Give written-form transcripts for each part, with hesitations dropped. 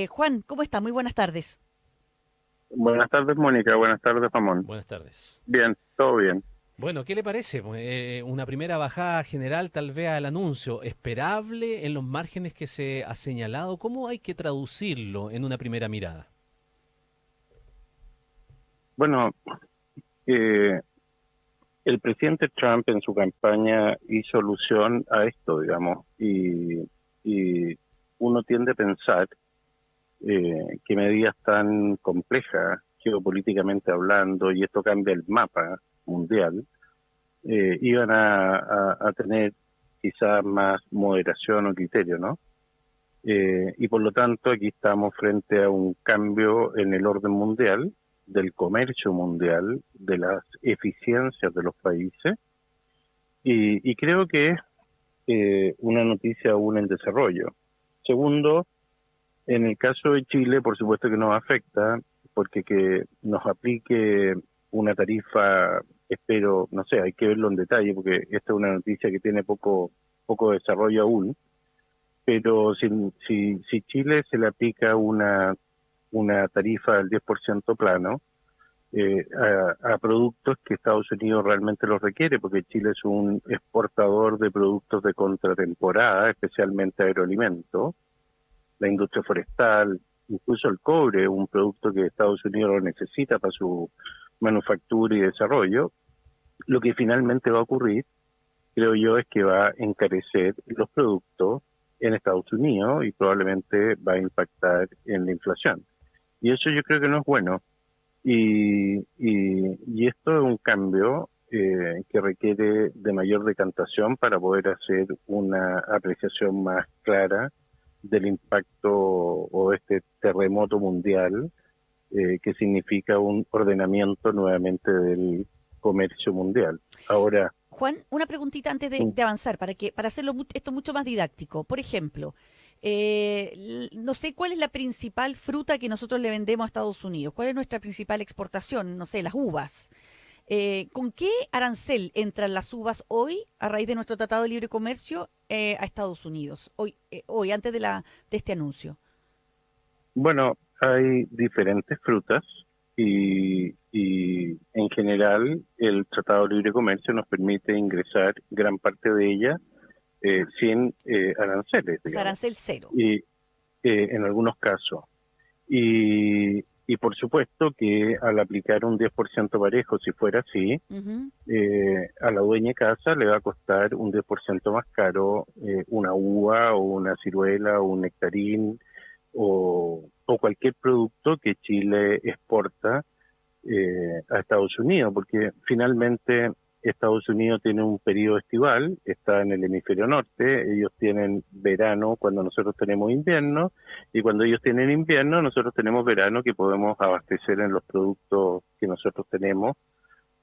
Juan, ¿cómo está? Muy buenas tardes. Buenas tardes, Mónica. Buenas tardes, Ramón. Buenas tardes. Bien, todo bien. Bueno, ¿qué le parece? Pues, una primera bajada general tal vez al anuncio, esperable en los márgenes que se ha señalado. ¿Cómo hay que traducirlo en una primera mirada? Bueno, eh, el presidente Trump en su campaña hizo alusión a esto, digamos, y uno tiende a pensar que medidas tan complejas, geopolíticamente hablando, y esto cambia el mapa mundial, iban a tener quizás más moderación o criterio, ¿no? Y por lo tanto aquí estamos frente a un cambio en el orden mundial, del comercio mundial, de las eficiencias de los países, y creo que es una noticia aún en desarrollo. Segundo, en el caso de Chile, por supuesto que nos afecta, porque que nos aplique una tarifa, espero, no sé, hay que verlo en detalle, porque esta es una noticia que tiene poco desarrollo aún, pero si Chile se le aplica una tarifa del 10% plano a productos que Estados Unidos realmente los requiere, porque Chile es un exportador de productos de contratemporada, especialmente agroalimentos, la industria forestal, incluso el cobre, un producto que Estados Unidos lo necesita para su manufactura y desarrollo. Lo que finalmente va a ocurrir, creo yo, es que va a encarecer los productos en Estados Unidos y probablemente va a impactar en la inflación. Y eso yo creo que no es bueno. Y esto es un cambio que requiere de mayor decantación para poder hacer una apreciación más clara del impacto o este terremoto mundial que significa un ordenamiento nuevamente del comercio mundial. Ahora, Juan, una preguntita antes de avanzar, para hacerlo esto mucho más didáctico. Por ejemplo, no sé cuál es la principal fruta que nosotros le vendemos a Estados Unidos. ¿Cuál es nuestra principal exportación? No sé, las uvas. ¿Con qué arancel entran las uvas hoy, a raíz de nuestro Tratado de Libre Comercio, a Estados Unidos? Hoy antes de este anuncio. bueno, hay diferentes frutas y en general el Tratado de Libre Comercio nos permite ingresar gran parte de ella sin aranceles, O sea, digamos, arancel cero. y en algunos casos. Y por supuesto que al aplicar un 10% parejo, si fuera así, Ujú. a la dueña de casa le va a costar un 10% más caro una uva o una ciruela o un nectarín o cualquier producto que Chile exporta a Estados Unidos, porque finalmente Estados Unidos tiene un periodo estival, está en el hemisferio norte, ellos tienen verano cuando nosotros tenemos invierno, y cuando ellos tienen invierno nosotros tenemos verano que podemos abastecer en los productos que nosotros tenemos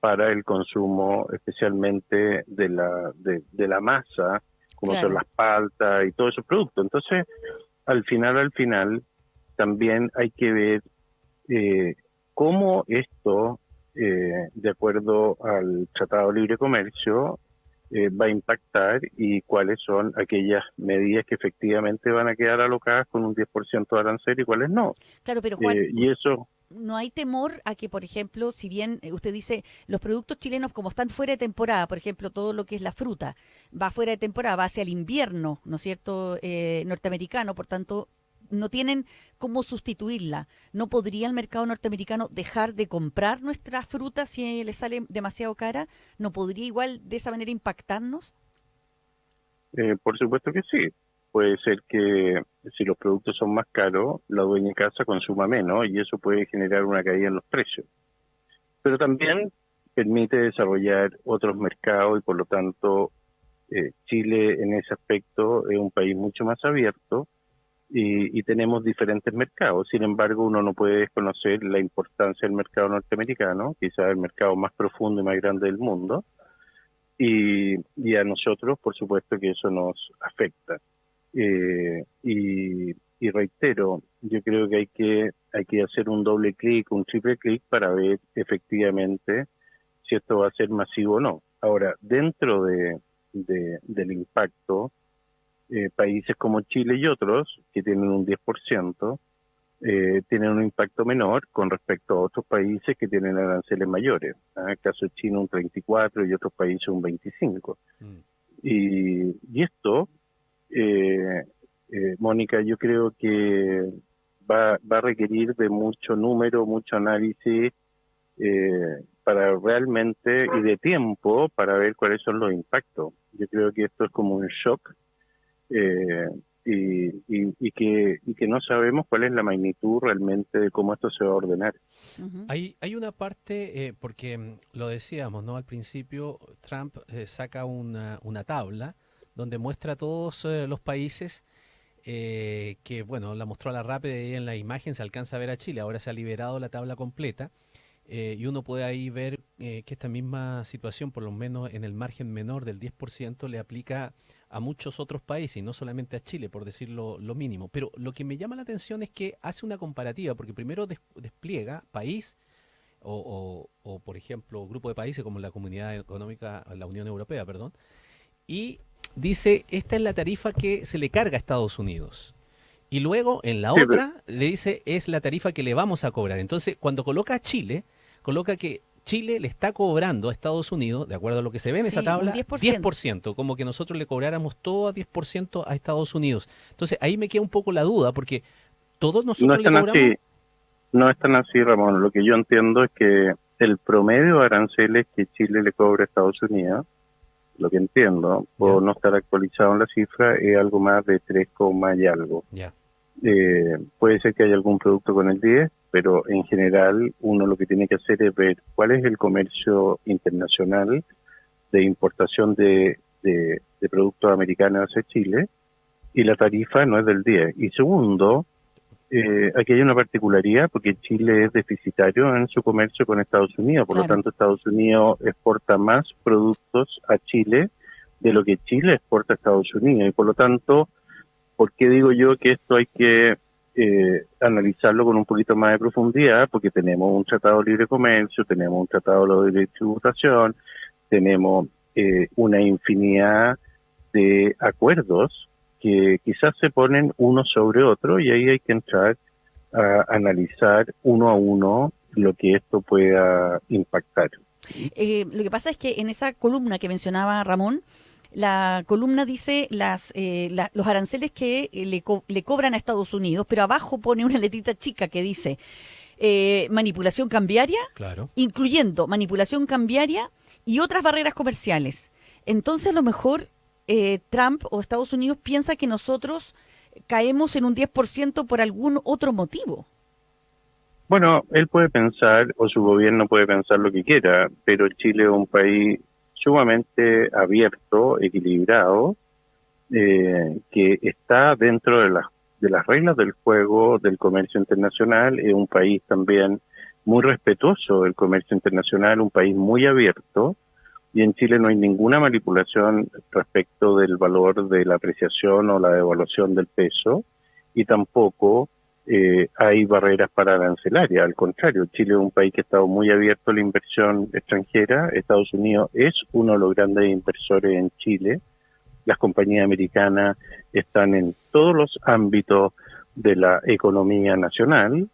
para el consumo especialmente de la masa, como son Claro. las paltas y todos esos productos. Entonces, al final, también hay que ver eh, cómo esto, de acuerdo al Tratado de Libre Comercio, va a impactar y cuáles son aquellas medidas que efectivamente van a quedar alocadas con un 10% de arancel y cuáles no. Claro, pero Juan, Y eso, no hay temor a que, por ejemplo, si bien usted dice los productos chilenos como están fuera de temporada, por ejemplo, todo lo que es la fruta va fuera de temporada, va hacia el invierno, ¿no es cierto? Norteamericano, por tanto, no tienen cómo sustituirla. ¿No podría el mercado norteamericano dejar de comprar nuestra fruta si le sale demasiado cara? ¿No podría igual de esa manera impactarnos? por supuesto que sí. Puede ser que si los productos son más caros, la dueña de casa consuma menos y eso puede generar una caída en los precios. Pero también permite desarrollar otros mercados y por lo tanto Chile en ese aspecto es un país mucho más abierto y tenemos diferentes mercados. Sin embargo, uno no puede desconocer la importancia del mercado norteamericano, quizás el mercado más profundo y más grande del mundo, y a nosotros, por supuesto, que eso nos afecta. Y reitero, yo creo que hay que hacer un doble clic, un triple clic para ver efectivamente si esto va a ser masivo o no. Ahora, dentro del impacto, países como Chile y otros, que tienen un 10%, tienen un impacto menor con respecto a otros países que tienen aranceles mayores. En el caso de China un 34 y otros países un 25. Y esto, Mónica, yo creo que va a requerir de mucho número, mucho análisis para realmente, y de tiempo, para ver cuáles son los impactos. Yo creo que esto es como un shock y que no sabemos cuál es la magnitud realmente de cómo esto se va a ordenar. Ujú. Hay una parte, porque lo decíamos, ¿no? Al principio, Trump saca una tabla donde muestra a todos los países que, bueno, la mostró a la rápida y en la imagen se alcanza a ver a Chile. Ahora se ha liberado la tabla completa y uno puede ahí ver que esta misma situación, por lo menos en el margen menor del 10%, le aplica a muchos otros países y no solamente a Chile, por decirlo lo mínimo. Pero lo que me llama la atención es que hace una comparativa, porque primero despliega país o, por ejemplo, grupo de países como la Comunidad Económica, la Unión Europea, perdón, y dice, esta es la tarifa que se le carga a Estados Unidos. Y luego en la Sí, otra le dice, es la tarifa que le vamos a cobrar. Entonces, cuando coloca a Chile, coloca que Chile le está cobrando a Estados Unidos, de acuerdo a lo que se ve en esa Sí, un tabla, 10%. 10%, como que nosotros le cobráramos todo a 10% a Estados Unidos. Entonces, ahí me queda un poco la duda, porque todos no nosotros es le tan cobramos. así, no es tan así, Ramón. Lo que yo entiendo es que el promedio de aranceles que Chile le cobra a Estados Unidos, lo que entiendo, Ya, por no estar actualizado en la cifra, es algo más de 3, y algo. ya, Puede ser que haya algún producto con el 10, pero en general uno lo que tiene que hacer es ver cuál es el comercio internacional de importación de productos americanos hacia Chile, y la tarifa no es del 10. Y segundo, aquí hay una particularidad porque Chile es deficitario en su comercio con Estados Unidos, por lo Claro. tanto Estados Unidos exporta más productos a Chile de lo que Chile exporta a Estados Unidos, y por lo tanto, ¿por qué digo yo que esto hay que analizarlo con un poquito más de profundidad? Porque tenemos un tratado de libre comercio, tenemos un tratado de libre tributación, tenemos una infinidad de acuerdos que quizás se ponen uno sobre otro, y ahí hay que entrar a analizar uno a uno lo que esto pueda impactar. Lo que pasa es que en esa columna que mencionaba Ramón, la columna dice los aranceles que le cobran a Estados Unidos, pero abajo pone una letrita chica que dice manipulación cambiaria, claro. incluyendo manipulación cambiaria y otras barreras comerciales. Entonces, a lo mejor Trump o Estados Unidos piensa que nosotros caemos en un 10% por algún otro motivo. Bueno, él puede pensar, o su gobierno puede pensar lo que quiera, pero Chile es un país sumamente abierto, equilibrado, que está dentro de las reglas del juego del comercio internacional. Es un país también muy respetuoso del comercio internacional, un país muy abierto, y en Chile no hay ninguna manipulación respecto del valor de la apreciación o la devaluación del peso, y tampoco hay barreras para arancelaria. Al contrario, Chile es un país que ha estado muy abierto a la inversión extranjera. Estados Unidos es uno de los grandes inversores en Chile. Las compañías americanas están en todos los ámbitos de la economía nacional,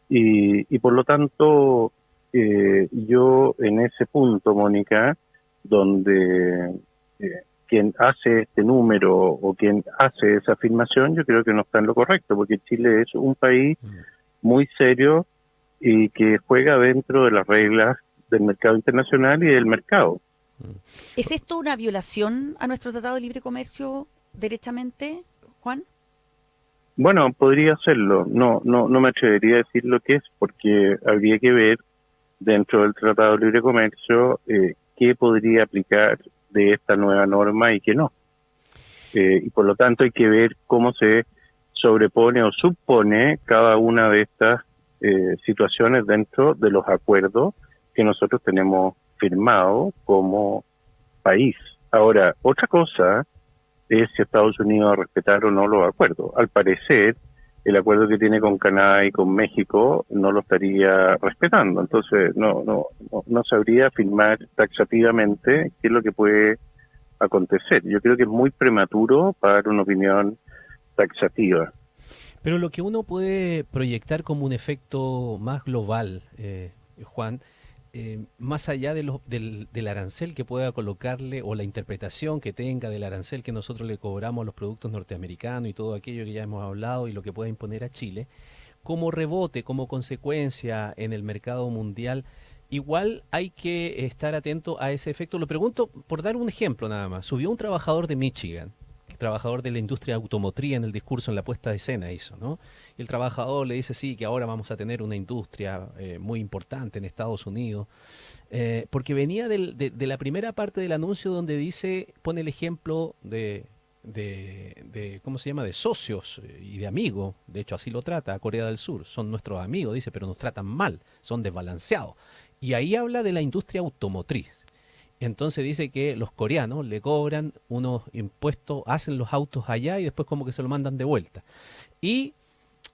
y por lo tanto yo en ese punto, Mónica, donde quien hace este número o quien hace esa afirmación, yo creo que no está en lo correcto, porque Chile es un país muy serio y que juega dentro de las reglas del mercado internacional y del mercado. ¿Es esto una violación a nuestro Tratado de Libre Comercio derechamente, Juan? Bueno, podría serlo. No me atrevería a decir lo que es, porque habría que ver dentro del Tratado de Libre Comercio qué podría aplicar de esta nueva norma y qué no. Y por lo tanto hay que ver cómo se sobrepone o supone cada una de estas situaciones dentro de los acuerdos que nosotros tenemos firmados como país. Ahora, otra cosa es si Estados Unidos va a respetar o no los acuerdos. Al parecer, el acuerdo que tiene con Canadá y con México no lo estaría respetando. Entonces, no sabría afirmar taxativamente qué es lo que puede acontecer. Yo creo que es muy prematuro para dar una opinión taxativa. Pero lo que uno puede proyectar como un efecto más global, Juan, más allá de del arancel que pueda colocarle o la interpretación que tenga del arancel que nosotros le cobramos a los productos norteamericanos y todo aquello que ya hemos hablado y lo que pueda imponer a Chile, como rebote, como consecuencia en el mercado mundial, igual hay que estar atento a ese efecto. Lo pregunto por dar un ejemplo nada más. Subió un trabajador de Michigan, trabajador de la industria automotriz en el discurso, en la puesta de escena hizo, ¿no? Y el trabajador le dice, sí, que ahora vamos a tener una industria muy importante en Estados Unidos, porque venía de la primera parte del anuncio donde dice, pone el ejemplo de ¿cómo se llama?, de socios y de amigos, de hecho así lo trata a Corea del Sur, son nuestros amigos, dice, pero nos tratan mal, son desbalanceados. Y ahí habla de la industria automotriz. Entonces dice que los coreanos le cobran unos impuestos, hacen los autos allá y después como que se lo mandan de vuelta. Y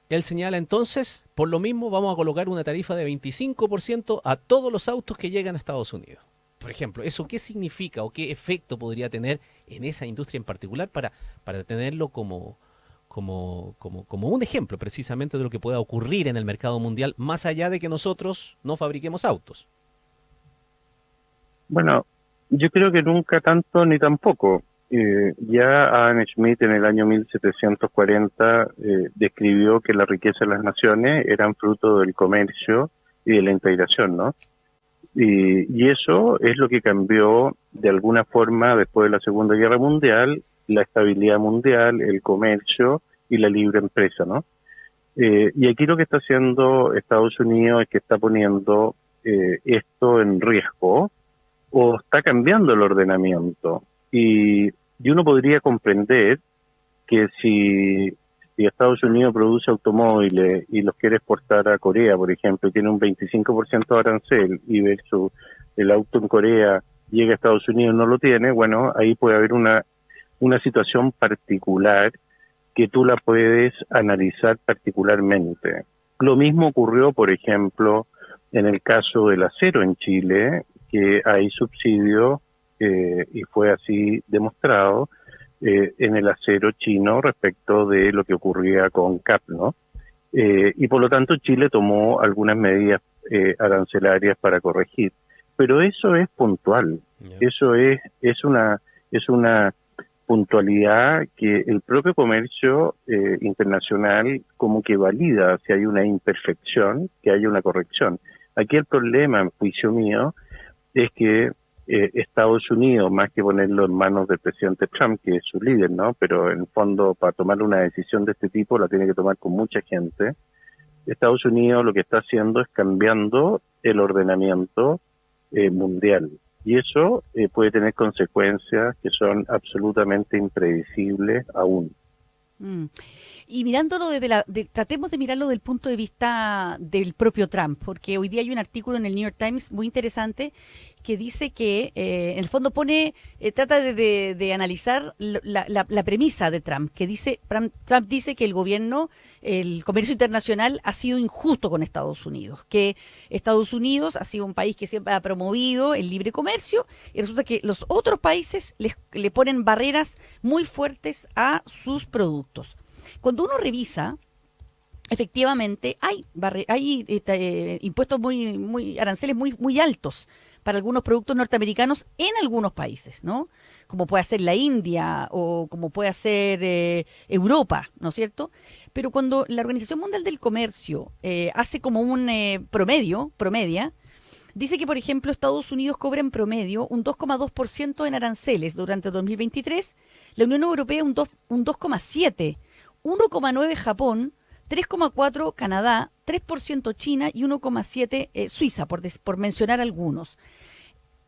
él señala entonces, por lo mismo vamos a colocar una tarifa de 25% a todos los autos que llegan a Estados Unidos. Por ejemplo, ¿eso qué significa o qué efecto podría tener en esa industria en particular para tenerlo como un ejemplo precisamente de lo que pueda ocurrir en el mercado mundial, más allá de que nosotros no fabriquemos autos? Bueno, yo creo que nunca tanto ni tampoco. Ya Adam Smith en el año 1740 describió que la riqueza de las naciones eran fruto del comercio y de la integración, ¿no? Y eso es lo que cambió de alguna forma después de la Segunda Guerra Mundial, la estabilidad mundial, el comercio y la libre empresa, ¿no? Y aquí lo que está haciendo Estados Unidos es que está poniendo esto en riesgo o está cambiando el ordenamiento. Y uno podría comprender que si Estados Unidos produce automóviles y los quiere exportar a Corea, por ejemplo, y tiene un 25% de arancel y versus el auto en Corea llega a Estados Unidos y no lo tiene, bueno, ahí puede haber una situación particular que tú la puedes analizar particularmente. Lo mismo ocurrió, por ejemplo, en el caso del acero en Chile, que hay subsidios, y fue así demostrado, en el acero chino respecto de lo que ocurría con CAP, ¿no? Y por lo tanto Chile tomó algunas medidas arancelarias para corregir. Pero eso es puntual, eso es una puntualidad que el propio comercio internacional como que valida si hay una imperfección, que haya una corrección. Aquí el problema, en juicio mío, es que Estados Unidos, más que ponerlo en manos del presidente Trump, que es su líder, ¿no? Pero en el fondo, para tomar una decisión de este tipo, la tiene que tomar con mucha gente. Estados Unidos lo que está haciendo es cambiando el ordenamiento mundial. Y eso puede tener consecuencias que son absolutamente impredecibles aún. Mm. Y mirándolo tratemos de mirarlo desde el punto de vista del propio Trump, porque hoy día hay un artículo en el New York Times muy interesante que dice que en el fondo trata de analizar la premisa de Trump, que dice, Trump dice que el comercio internacional ha sido injusto con Estados Unidos, que Estados Unidos ha sido un país que siempre ha promovido el libre comercio y resulta que los otros países le ponen barreras muy fuertes a sus productos. Cuando uno revisa, efectivamente hay impuestos aranceles muy altos para algunos productos norteamericanos en algunos países, ¿no? Como puede ser la India o como puede ser Europa, ¿no es cierto? Pero cuando la Organización Mundial del Comercio hace como un promedia, dice que, por ejemplo, Estados Unidos cobra en promedio un 2,2% en aranceles durante 2023, la Unión Europea un 2,7%, 1,9% Japón, 3,4% Canadá, 3% China y 1,7% Suiza, por mencionar algunos.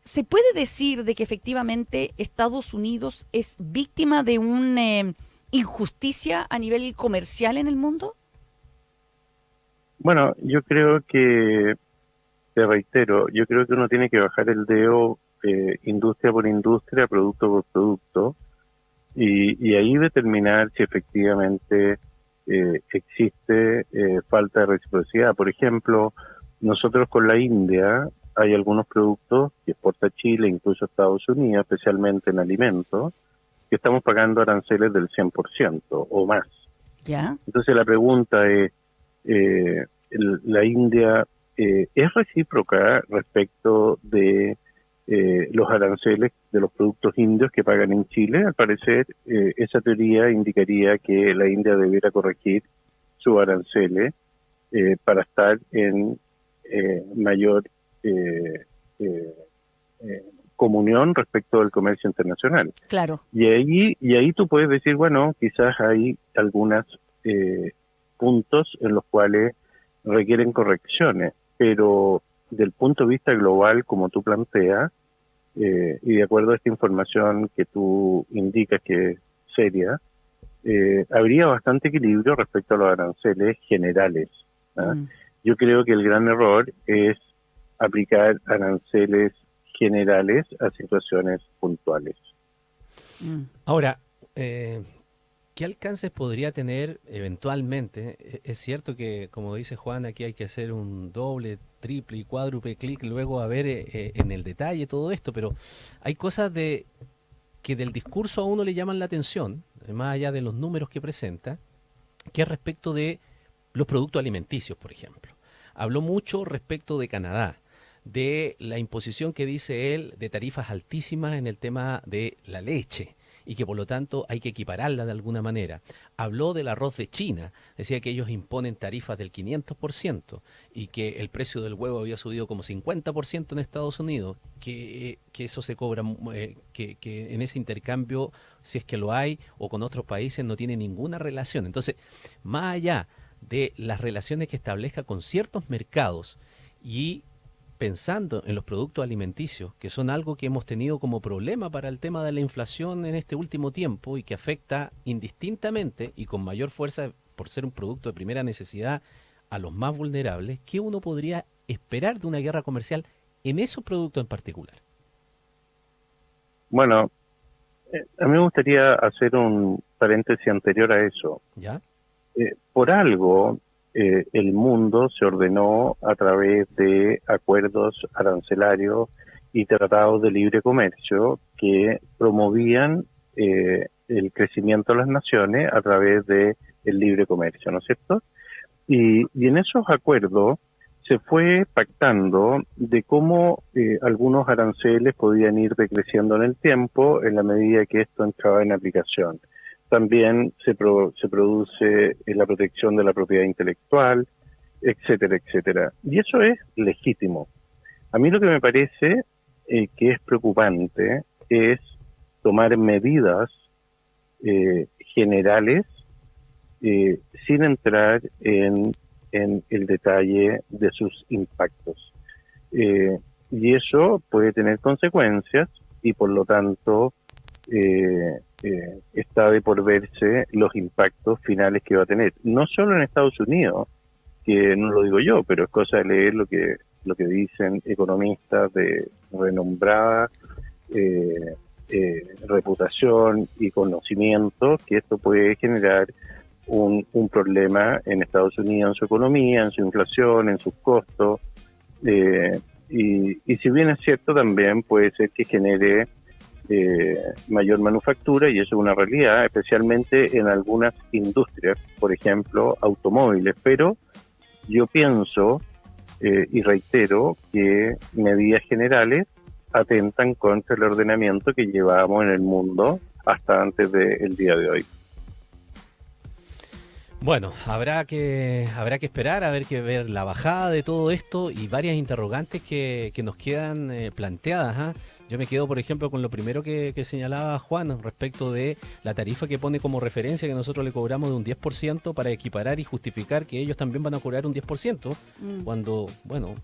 ¿Se puede decir de que efectivamente Estados Unidos es víctima de una injusticia a nivel comercial en el mundo? Bueno, yo creo que, te reitero, yo creo que uno tiene que bajar el dedo industria por industria, producto por producto, y ahí determinar si efectivamente existe falta de reciprocidad. Por ejemplo, nosotros con la India hay algunos productos que exporta Chile, incluso Estados Unidos, especialmente en alimentos, que estamos pagando aranceles del 100% o más. Ya. Entonces la pregunta es, ¿la India es recíproca respecto de los aranceles de los productos indios que pagan en Chile? Al parecer, esa teoría indicaría que la India debiera corregir sus aranceles para estar en mayor eh, comunión respecto del comercio internacional. Claro. Y ahí tú puedes decir, bueno, quizás hay algunos puntos en los cuales requieren correcciones, pero del punto de vista global, como tú planteas, y de acuerdo a esta información que tú indicas que es seria, habría bastante equilibrio respecto a los aranceles generales. ¿Ah? Yo creo que el gran error es aplicar aranceles generales a situaciones puntuales. Ahora, ¿qué alcances podría tener eventualmente? Es cierto que, como dice Juan, aquí hay que hacer un doble, triple y cuádruple clic luego a ver en el detalle todo esto, pero hay cosas que del discurso a uno le llaman la atención, más allá de los números que presenta, que es respecto de los productos alimenticios, por ejemplo. Habló mucho respecto de Canadá, de la imposición que dice él de tarifas altísimas en el tema de la leche y que por lo tanto hay que equipararla de alguna manera. Habló del arroz de China, decía que ellos imponen tarifas del 500% y que el precio del huevo había subido como 50% en Estados Unidos, que eso se cobra, que en ese intercambio, si es que lo hay, o con otros países, no tiene ninguna relación. Entonces, más allá de las relaciones que establezca con ciertos mercados y pensando en los productos alimenticios, que son algo que hemos tenido como problema para el tema de la inflación en este último tiempo y que afecta indistintamente y con mayor fuerza por ser un producto de primera necesidad a los más vulnerables, ¿qué uno podría esperar de una guerra comercial en esos productos en particular? Bueno, a mí me gustaría hacer un paréntesis anterior a eso. ¿Ya? Por algo, el mundo se ordenó a través de acuerdos arancelarios y tratados de libre comercio que promovían el crecimiento de las naciones a través de el libre comercio, ¿no es cierto? Y en esos acuerdos se fue pactando de cómo algunos aranceles podían ir decreciendo en el tiempo en la medida que esto entraba en aplicación. También se produce la protección de la propiedad intelectual, etcétera, etcétera. Y eso es legítimo. A mí lo que me parece que es preocupante es tomar medidas generales sin entrar en el detalle de sus impactos. Y eso puede tener consecuencias y por lo tanto está de por verse los impactos finales que va a tener, no solo en Estados Unidos, que no lo digo yo, pero es cosa de leer lo que dicen economistas de renombrada reputación y conocimiento, que esto puede generar un problema en Estados Unidos, en su economía, en su inflación, en sus costos, y si bien es cierto, también puede ser que genere mayor manufactura, y eso es una realidad, especialmente en algunas industrias, por ejemplo, automóviles, pero yo pienso y reitero que medidas generales atentan contra el ordenamiento que llevábamos en el mundo hasta antes del día de hoy. Bueno, habrá que esperar, a ver la bajada de todo esto y varias interrogantes que nos quedan planteadas. ¿Ah? Yo me quedo, por ejemplo, con lo primero que señalaba Juan respecto de la tarifa que pone como referencia que nosotros le cobramos de un 10% para equiparar y justificar que ellos también van a cobrar un 10%, cuando, bueno,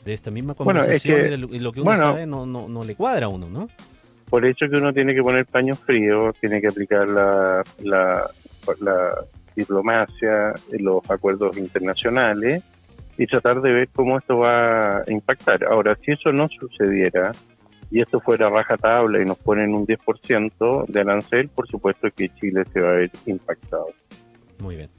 de esta misma conversación y lo que uno sabe no le cuadra a uno, ¿no? Por eso que uno tiene que poner paños fríos, tiene que aplicar la diplomacia, los acuerdos internacionales y tratar de ver cómo esto va a impactar. Ahora, si eso no sucediera y esto fuera rajatabla y nos ponen un 10% de arancel, por supuesto que Chile se va a ver impactado. Muy bien.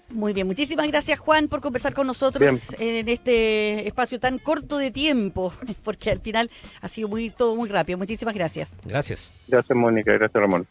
Muy bien, muchísimas gracias Juan por conversar con nosotros en este espacio tan corto de tiempo, porque al final ha sido todo muy rápido. Muchísimas gracias. Gracias. Gracias Mónica, gracias Ramón.